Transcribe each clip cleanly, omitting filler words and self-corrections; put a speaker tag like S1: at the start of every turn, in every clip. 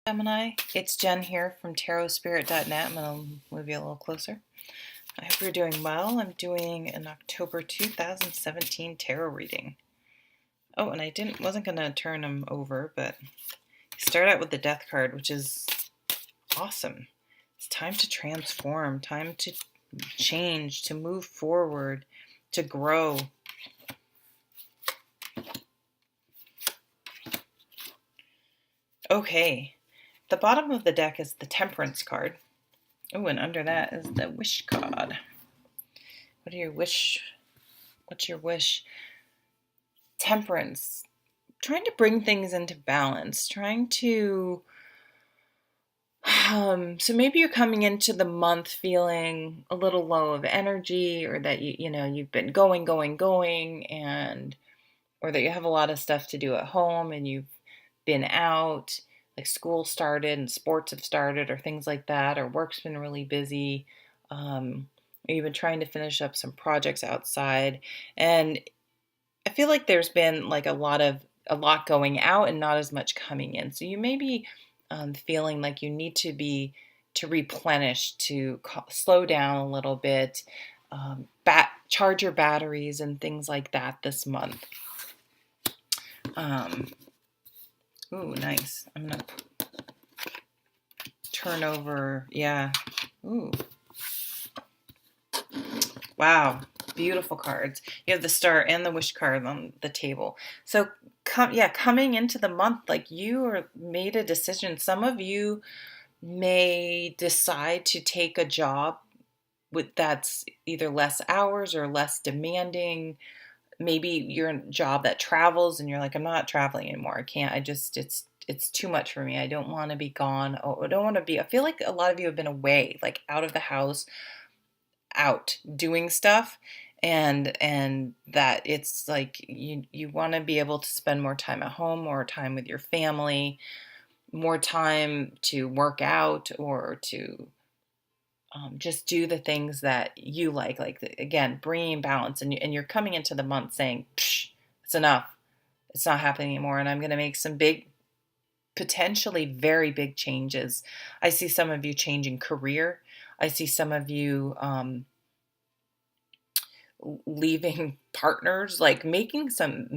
S1: Gemini, it's Jen here from tarotspirit.net. I'm going to move you a little closer. I hope you're doing well. I'm doing an October 2017 tarot reading. Oh, and wasn't going to turn them over, but start out with the Death card, which is awesome. It's time to transform, time to change, to move forward, to grow. Okay, the bottom of the deck is the Temperance card. Oh, and under that is the Wish card. What are your wish? What's your wish? Temperance. Trying to bring things into balance. Trying to. So maybe you're coming into the month feeling a little low of energy, or that you've been going, and or that you have a lot of stuff to do at home, and you've been out, like school started and sports have started, or things like that, or work's been really busy. You've been trying to finish up some projects outside, and I feel like there's been like a lot going out and not as much coming in. So you may be feeling like you need to replenish, to slow down a little bit, charge your batteries and things like that this month. Ooh, nice. I'm gonna turn over. Yeah. Ooh. Wow. Beautiful cards. You have the Star and the Wish card on the table. So coming into the month, like made a decision. Some of you may decide to take a job that's either less hours or less demanding. Maybe you're in a job that travels and you're like, I'm not traveling anymore. I can't. It's too much for me. I don't want to be gone. I feel like a lot of you have been away, like out of the house, out doing stuff, and that it's like you want to be able to spend more time at home, more time with your family, more time to work out, or to just do the things that you like again, bringing balance. And you're coming into the month saying, it's enough, it's not happening anymore, and I'm going to make some big, potentially very big changes. I see some of you changing career. I see some of you leaving partners, like making some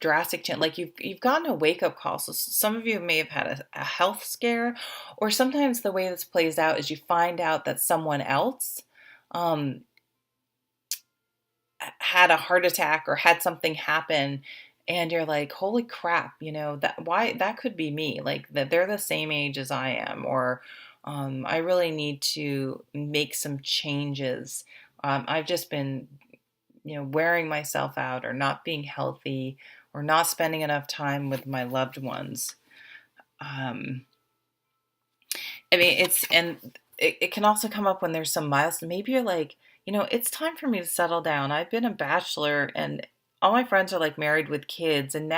S1: drastic change. Like you've gotten a wake up call. So some of you may have had a health scare, or sometimes the way this plays out is you find out that someone else um, had a heart attack or had something happen, and you're like, holy crap, that could be me. Like that they're the same age as I am, or I really need to make some changes. I've just been, wearing myself out, or not being healthy, or not spending enough time with my loved ones. I mean, it can also come up when there's some milestone. Maybe you're like, it's time for me to settle down. I've been a bachelor, and all my friends are like married with kids, and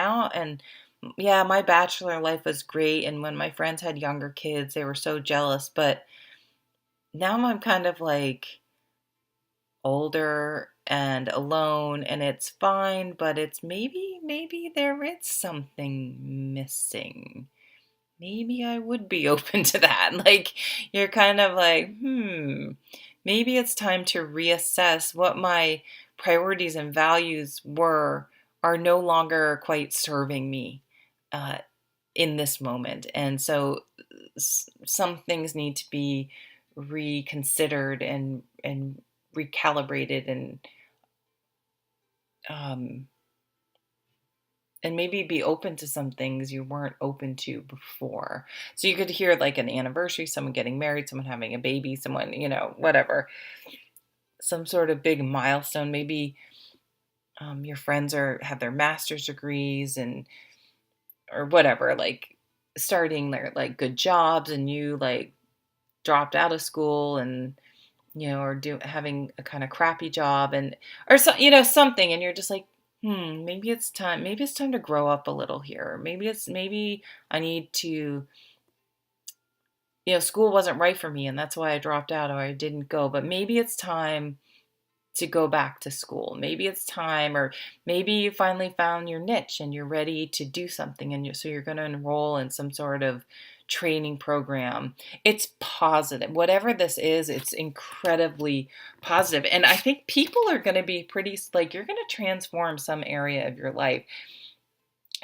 S1: yeah, my bachelor life was great. And when my friends had younger kids, they were so jealous. But now I'm kind of like older and alone, and it's fine, but it's maybe there is something missing. Maybe I would be open to that. Like, you're kind of like, maybe it's time to reassess what my priorities and values are no longer quite serving me uh, in this moment. And so some things need to be reconsidered and recalibrated, um, and maybe be open to some things you weren't open to before. So you could hear like an anniversary, someone getting married, someone having a baby, someone, whatever, some sort of big milestone. Maybe your friends have their master's degrees, or whatever, like starting their like good jobs, and you like dropped out of school, and or having a kind of crappy job, and or so, something, and you're just like, maybe it's time. Maybe it's time to grow up a little here. Maybe I need to, school wasn't right for me, and that's why I dropped out, or I didn't go. But maybe it's time to go back to school. Maybe it's time, or maybe you finally found your niche and you're ready to do something, and so you're going to enroll in some sort of training program. It's positive. Whatever this is, it's incredibly positive. And I think people are going to be pretty, like, you're going to transform some area of your life.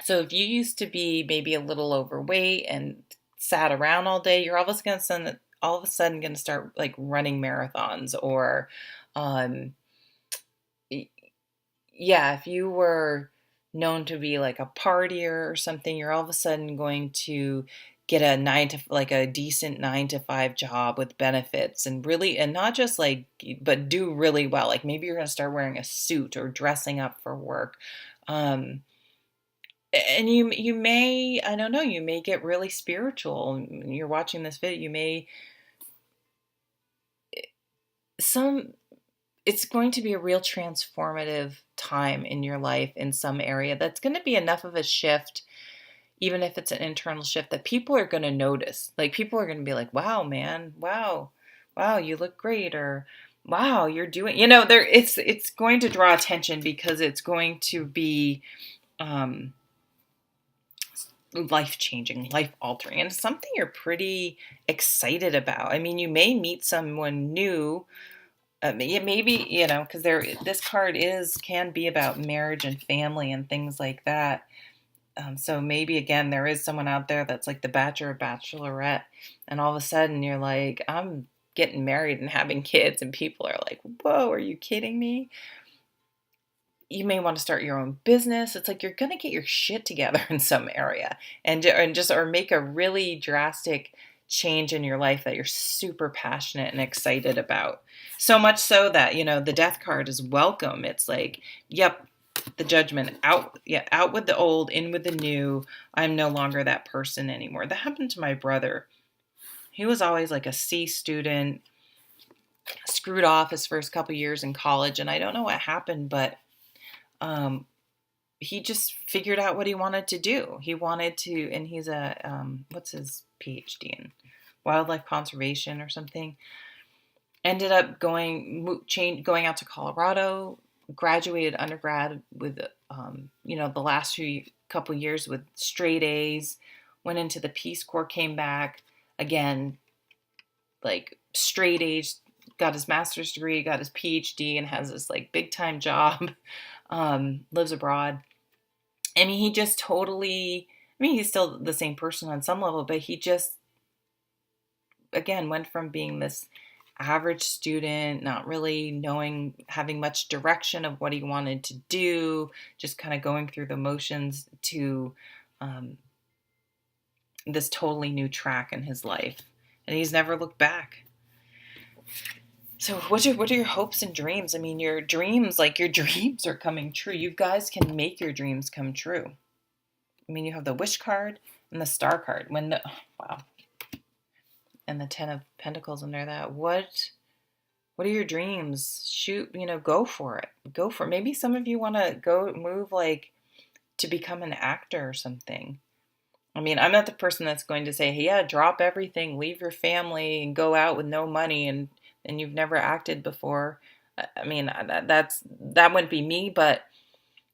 S1: So if you used to be maybe a little overweight and sat around all day, you're all of a sudden going to start like running marathons, or um, yeah, if you were known to be like a partier or something, you're all of a sudden going to get a decent 9 to 5 job with benefits, and really, and not just like, but do really well. Like maybe you're going to start wearing a suit or dressing up for work. Um, and you may, I don't know, you may get really spiritual. You're watching this video, you may, some it's going to be a real transformative time in your life in some area that's going to be enough of a shift, even if it's an internal shift, that people are going to notice. Like people are going to be like, wow, man, wow, you look great, or wow, you're doing, there, it's going to draw attention because it's going to be um, life changing, life altering, and something you're pretty excited about. I mean, you may meet someone new. Maybe, because this card can be about marriage and family and things like that. So maybe again, there is someone out there that's like the bachelor or bachelorette, and all of a sudden you're like, I'm getting married and having kids, and people are like, whoa, are you kidding me? You may want to start your own business. It's like you're going to get your shit together in some area, or make a really drastic change in your life that you're super passionate and excited about. So much so that, the death card is welcome. It's like, yep, the judgment, out, yeah, out with the old, in with the new. I'm no longer that person anymore. That happened to my brother. He was always like a C student, screwed off his first couple years in college, and I don't know what happened, but um, he just figured out what he wanted to do. He wanted to, and he's what's his PhD in? Wildlife conservation or something. Ended up going out to Colorado, graduated undergrad with, the last couple years with straight A's, went into the Peace Corps, came back again, like straight A's, got his master's degree, got his PhD, and has this like big time job, lives abroad. I mean, he just totally, he's still the same person on some level, but he just, again, went from being this average student, not really having much direction of what he wanted to do, just kind of going through the motions, to this totally new track in his life. And he's never looked back. So what are your hopes and dreams? I mean, your dreams are coming true. You guys can make your dreams come true. I mean, you have the wish card and the star card. Wow. And the 10 of Pentacles under that. What are your dreams? Shoot, go for it. Go for it. Maybe some of you want to move like to become an actor or something. I mean, I'm not the person that's going to say, hey, yeah, drop everything, leave your family, and go out with no money, and you've never acted before. I mean, that wouldn't be me, but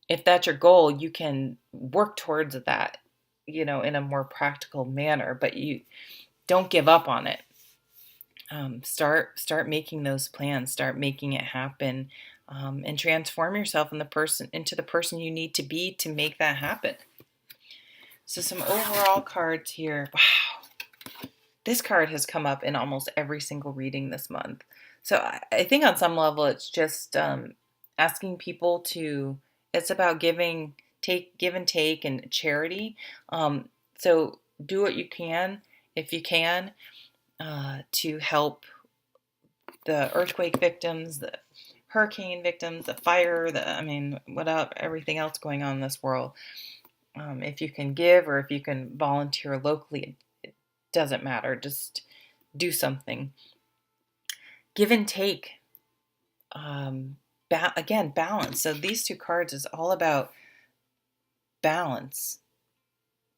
S1: if that's your goal, you can work towards that, in a more practical manner, but you don't give up on it. Start making those plans, start making it happen, and transform yourself into the person you need to be to make that happen. So some overall cards here. Wow. This card has come up in almost every single reading this month. So I think on some level it's just asking people to, it's about give and take, and charity. So do what you can, if you can, to help the earthquake victims, the hurricane victims, the fire, everything else going on in this world. If you can give, or if you can volunteer locally, it doesn't matter. Just do something. Give and take. Again, balance. So these two cards is all about balance.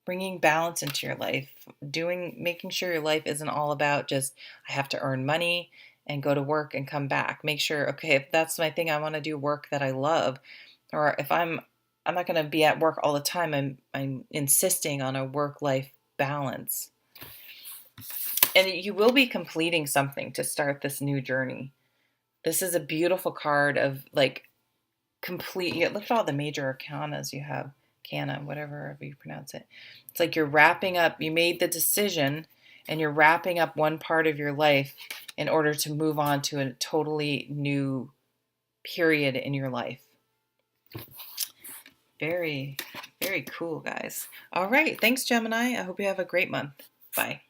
S1: Bringing balance into your life. Making sure your life isn't all about just, I have to earn money and go to work and come back. Make sure, okay, if that's my thing, I want to do work that I love. Or if I'm not going to be at work all the time. I'm insisting on a work-life balance. And you will be completing something to start this new journey. This is a beautiful card of like complete. Look at all the major arcanas you have. Cana, whatever you pronounce it. It's like you're wrapping up. You made the decision, and you're wrapping up one part of your life in order to move on to a totally new period in your life. Very, very cool, guys. All right. Thanks, Gemini. I hope you have a great month. Bye.